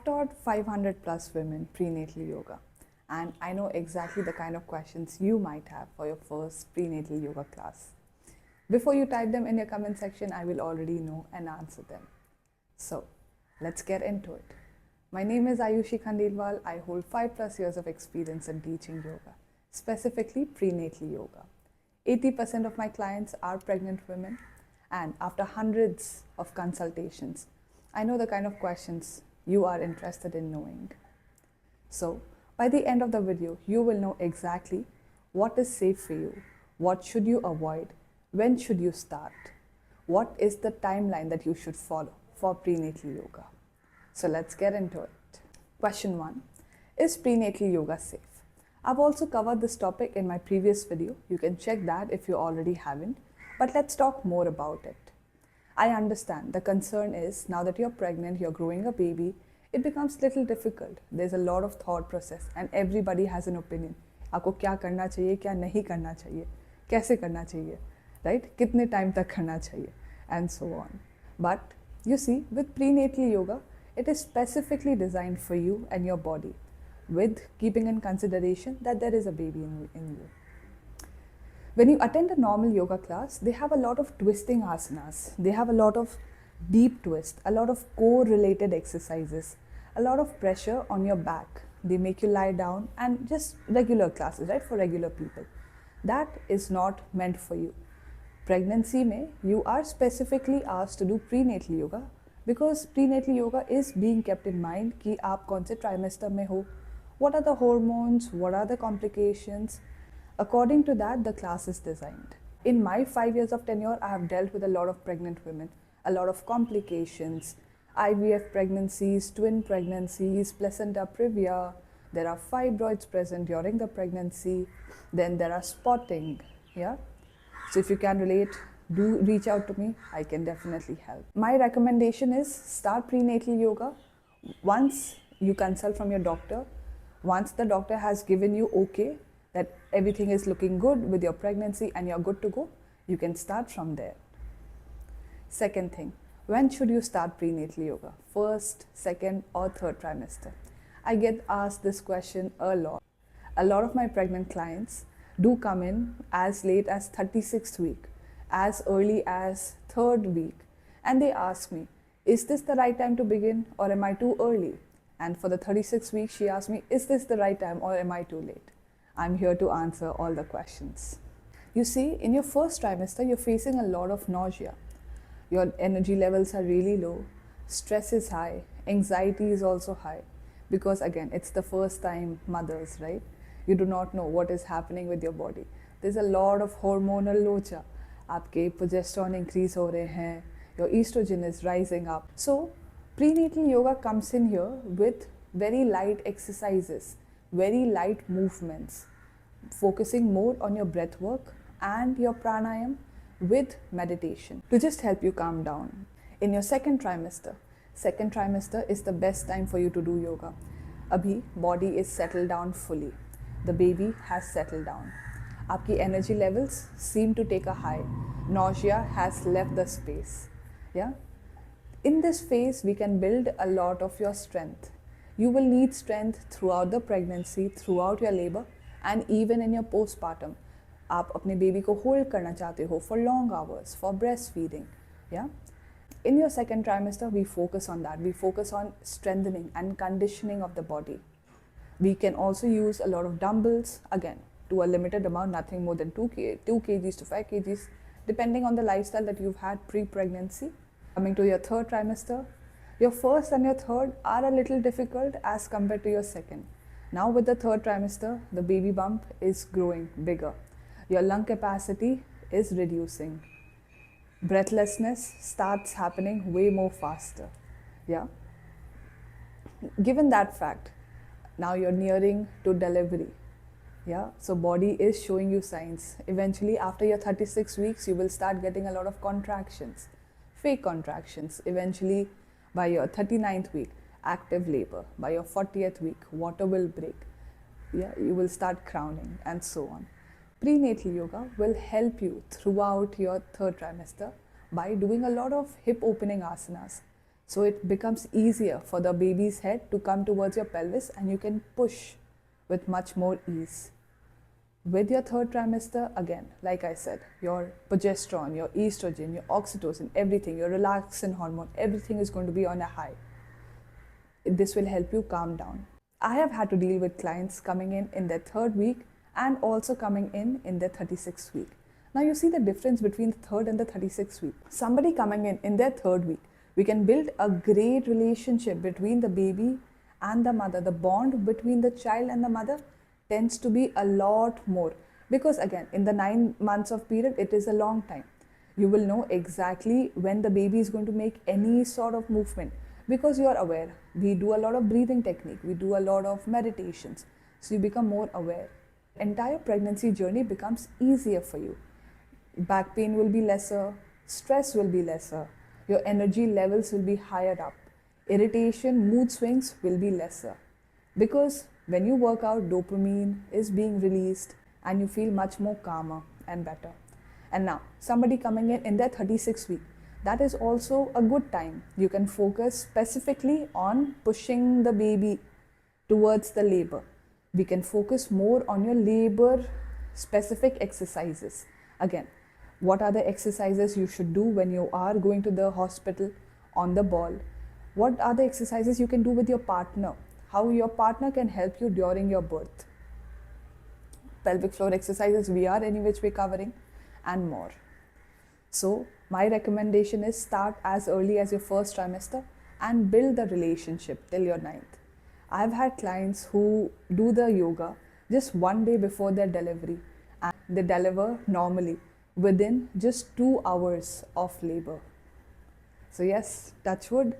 I've taught 500 plus women prenatal yoga, and I know exactly the kind of questions you might have for your first prenatal yoga class. Before you type them in your comment section, I will already know and answer them. So, let's get into it. My name is Ayushi Khandelwal. I hold 5 plus years of experience in teaching yoga, specifically prenatal yoga. 80% of my clients are pregnant women, and after hundreds of consultations, I know the kind of questions you are interested in knowing. So, by the end of the video, you will know exactly what is safe for you, what should you avoid, when should you start, what is the timeline that you should follow for prenatal yoga. So let's get into it. Question 1. Is prenatal yoga safe? I've also covered this topic in my previous video. You can check that if you already haven't. But let's talk more about it. I understand the concern is now that you're pregnant, you're growing a baby, it becomes little difficult. There's a lot of thought process and everybody has an opinion. आपको क्या करना चाहिए, क्या नहीं करना चाहिए, कैसे करना चाहिए, right? कितने time तक करना चाहिए, and so on. But you see, with prenatal yoga, it is specifically designed for you and your body, with keeping in consideration that there is a baby in you. When you attend a normal yoga class, they have a lot of twisting asanas. They have a lot of deep twist, a lot of core related exercises, a lot of pressure on your back. They make you lie down and just regular classes, right, for regular people. That is not meant for you. Pregnancy mein, you are specifically asked to do prenatal yoga because prenatal yoga is being kept in mind कि आप कौन से trimester में हो, what are the hormones, what are the complications. According to that, the class is designed. In my 5 years of tenure, I have dealt with a lot of pregnant women, a lot of complications, IVF pregnancies, twin pregnancies, placenta previa, there are fibroids present during the pregnancy, then there are spotting, yeah? So if you can relate, do reach out to me, I can definitely help. My recommendation is start prenatal yoga once you consult from your doctor, once the doctor has given you okay, that everything is looking good with your pregnancy and you're good to go, you can start from there. Second thing, when should you start prenatal yoga? First, second, or third trimester? I get asked this question a lot. A lot of my pregnant clients do come in as late as 36th week, as early as 3rd week, and they ask me, is this the right time to begin or am I too early? And for the 36th week, she asked me, is this the right time or am I too late? I'm here to answer all the questions. You see, in your first trimester, you're facing a lot of nausea. Your energy levels are really low, stress is high, anxiety is also high, because again, it's the first time mothers, right? You do not know what is happening with your body. There's a lot of hormonal locha. आपके progesterone increase हो रहे हैं, your estrogen is rising up. So, prenatal yoga comes in here with very light exercises, very light movements, focusing more on your breath work and your pranayam with meditation to just help you calm down. In your second trimester is the best time for you to do yoga. Abhi, body is settled down fully. The baby has settled down. Aapki energy levels seem to take a high. Nausea has left the space. Yeah? In this phase, we can build a lot of your strength. You will need strength throughout the pregnancy, throughout your labor, and even in your postpartum. आप अपने baby को hold करना चाहते हो for long hours, for breastfeeding. Yeah? In your second trimester, we focus on that. We focus on strengthening and conditioning of the body. We can also use a lot of dumbbells, again, to a limited amount, nothing more than 2 kgs to 5 kgs, depending on the lifestyle that you've had pre-pregnancy. Coming to your third trimester, your first and your third are a little difficult as compared to your second. Now with the third trimester, the baby bump is growing bigger. Your lung capacity is reducing. Breathlessness starts happening way more faster. Yeah. Given that fact, now you're nearing to delivery. Yeah. So body is showing you signs. Eventually, after your 36 weeks, you will start getting a lot of contractions, fake contractions. Eventually, by your 39th week, active labor. By your 40th week, water will break. Yeah, you will start crowning and so on. Prenatal yoga will help you throughout your third trimester by doing a lot of hip opening asanas, So it becomes easier for the baby's head to come towards your pelvis and you can push with much more ease. With your third trimester, again, like I said, your progesterone, your estrogen, your oxytocin, everything, your relaxin hormone, everything is going to be on a high. This will help you calm down. I have had to deal with clients coming in their third week and also coming in their 36th week. Now you see the difference between the third and the 36th week. Somebody coming in their third week, we can build a great relationship between the baby and the mother. The bond between the child and the mother tends to be a lot more, because again, in the 9 months of period, it is a long time. You will know exactly when the baby is going to make any sort of movement, because you are aware. We do a lot of breathing technique, we do a lot of meditations, so you become more aware. Entire pregnancy journey becomes easier for you. Back pain will be lesser, stress will be lesser, your energy levels will be higher up, irritation, mood swings will be lesser, because when you work out, dopamine is being released and you feel much more calmer and better. And now, somebody coming in their 36th week, that is also a good time. You can focus specifically on pushing the baby towards the labor. We can focus more on your labor specific exercises. Again, what are the exercises you should do when you are going to the hospital on the ball? What are the exercises you can do with your partner? How your partner can help you during your birth? Pelvic floor exercises we are any which way covering, and more. So my recommendation is start as early as your first trimester and build the relationship till your 9th. I've had clients who do the yoga just one day before their delivery and they deliver normally within just 2 hours of labor. So yes, touch wood,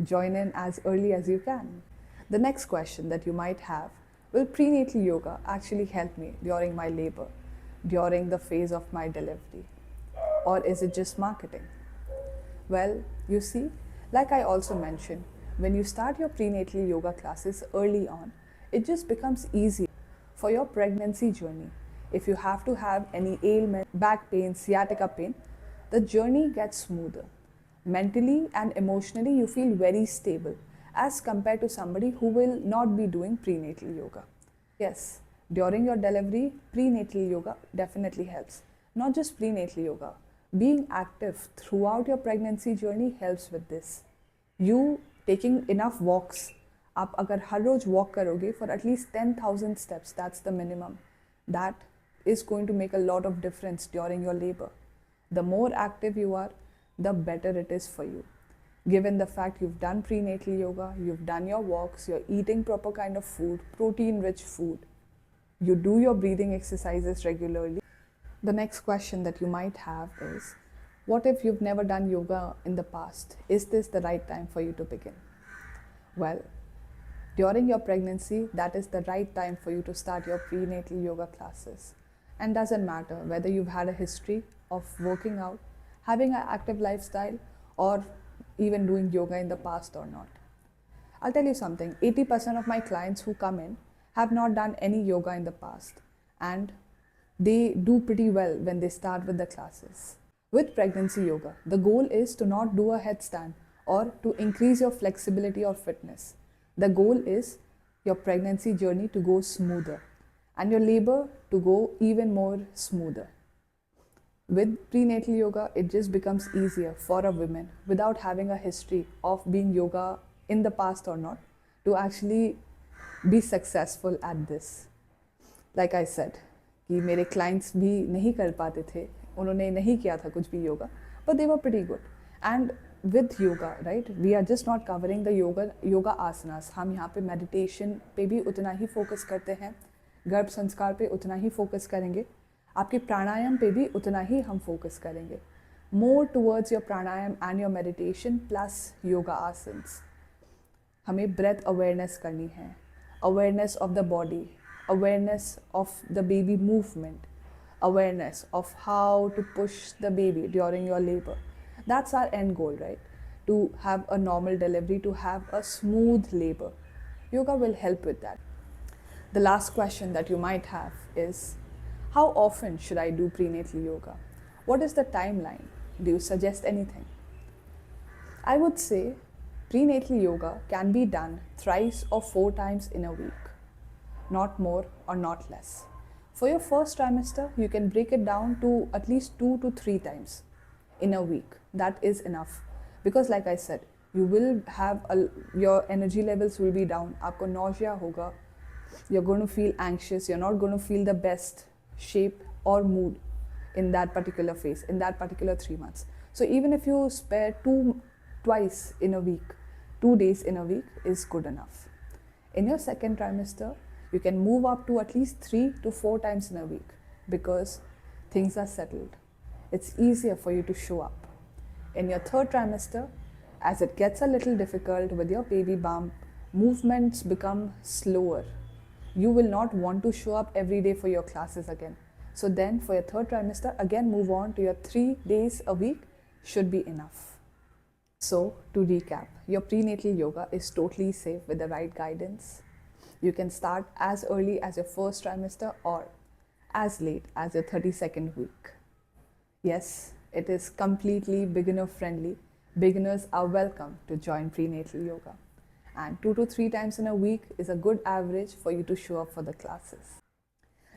join in as early as you can. The next question that you might have, will prenatal yoga actually help me during my labor, during the phase of my delivery? Or is it just marketing? Well, you see, like I also mentioned, when you start your prenatal yoga classes early on, it just becomes easier for your pregnancy journey. If you have to have any ailment, back pain, sciatica pain, the journey gets smoother. Mentally and emotionally, you feel very stable as compared to somebody who will not be doing prenatal yoga. Yes, during your delivery, prenatal yoga definitely helps. Not just prenatal yoga, being active throughout your pregnancy journey helps with this. You taking enough walks, आप अगर हर रोज walk करोगे for at least 10,000 steps, that's the minimum. That is going to make a lot of difference during your labor. The more active you are, the better it is for you. Given the fact you've done prenatal yoga, you've done your walks, you're eating proper kind of food, protein-rich food, you do your breathing exercises regularly. The next question that you might have is, what if you've never done yoga in the past? Is this the right time for you to begin? Well, during your pregnancy, that is the right time for you to start your prenatal yoga classes. And doesn't matter whether you've had a history of working out, having an active lifestyle, or even doing yoga in the past or not. I'll tell you something, 80% of my clients who come in have not done any yoga in the past, and they do pretty well when they start with the classes. With pregnancy yoga, the goal is to not do a headstand or to increase your flexibility or fitness. The goal is your pregnancy journey to go smoother and your labor to go even more smoother. With prenatal yoga, it just becomes easier for a woman without having a history of being yoga in the past or not to actually be successful at this. Like I said, कि मेरे clients भी नहीं कर पाते थे, उन्होंने नहीं किया था कुछ भी yoga, but they were pretty good. And with yoga, right, we are just not covering the yoga asanas. हम यहाँ पे meditation पे भी उतना ही focus करते हैं, गर्भ संस्कार पे उतना ही focus करेंगे, आपके प्राणायाम पे भी उतना ही हम focus करेंगे. More towards your pranayam and your meditation plus yoga asanas. हमें breath awareness करनी है, awareness of the body, awareness of the baby movement, awareness of how to push the baby during your labor. That's our end goal, right? To have a normal delivery, to have a smooth labor. Yoga will help with that. The last question that you might have is, how often should I do prenatal yoga? What is the timeline? Do you suggest anything? I would say Prenatal yoga can be done thrice or 4 times in a week, not more or not less. For your first trimester, you can break it down to at least 2 to 3 times in a week. That is enough. Because like I said, you will have your energy levels will be down. आपको nausea होगा. You're going to feel anxious. You're not going to feel the best shape or mood in that particular phase, in that particular 3 months. So even if you spare twice in a week, 2 days in a week is good enough. In your second trimester, you can move up to at least 3 to 4 times in a week because things are settled. It's easier for you to show up. In your third trimester, as it gets a little difficult with your baby bump, movements become slower. You will not want to show up every day for your classes again. So then for your third trimester, again move on to your 3 days a week should be enough. So to recap, your prenatal yoga is totally safe with the right guidance. You can start as early as your first trimester or as late as your 32nd week. Yes, it is completely beginner friendly. Beginners are welcome to join prenatal yoga. And 2 to 3 times in a week is a good average for you to show up for the classes.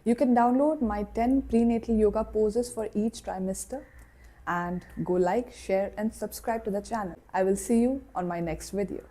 You can download my 10 prenatal yoga poses for each trimester and go like, share and subscribe to the channel. I will see you on my next video.